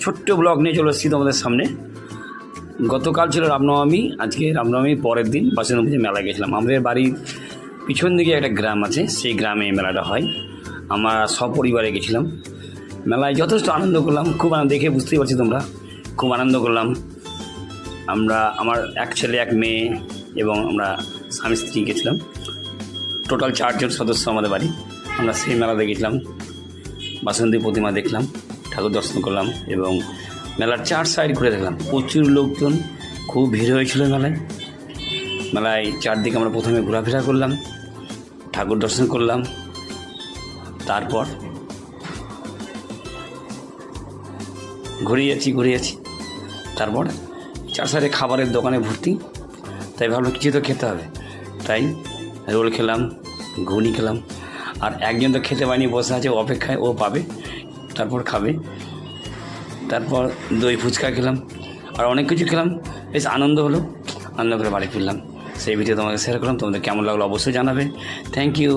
ছোট্ট ব্লগ নিয়ে চলে এসেছি তোমাদের সামনে। গতকাল ছিল রামনবমী, আজকে রামনবমীর পরের দিন বাসন্তী মেলায় গেছিলাম। আমাদের বাড়ির পিছন দিকে একটা গ্রাম আছে, সেই গ্রামে এই মেলাটা হয়। আমরা সপরিবারে গেছিলাম মেলায়, যথেষ্ট আনন্দ করলাম। খুব আনন্দ, দেখে বুঝতেই পারছি তোমরা, খুব আনন্দ করলাম। আমার এক ছেলে এক মেয়ে এবং আমরা স্বামী স্ত্রী গেছিলাম। টোটাল 4 জন সদস্য আমাদের বাড়ি। আমরা সেই মেলাতে গেছিলাম, বাসন্তী প্রতিমা দেখলাম, ঠাকুর দর্শন করলাম এবং মেলার 4 সাইড ঘুরে দেখলাম। প্রচুর লোকজন, খুব ভিড় হয়েছিল মেলায় চারদিকে আমরা প্রথমে ঘোরাফেরা করলাম, ঠাকুর দর্শন করলাম, তারপর ঘুরিয়েছি। তারপর 4 সাইডে খাবারের দোকানে ভর্তি, তাই ভাবলাম কিছু তো খেতে হবে, তাই রোল খেলাম, ঘুগনি খেলাম। আর একজন তো খেতে পায়নি, বসে আছে অপেক্ষায়, ও পাবে তারপর খাবে। তারপর দই ফুচকা খেলাম আর অনেক কিছু খেলাম। বেশ আনন্দ হলো, আনন্দ করে বাড়ি ফিরলাম। সেই ভিডিও তোমাকে শেয়ার করলাম। তোমাদের কেমন লাগলো অবশ্যই জানাবে। Thank you.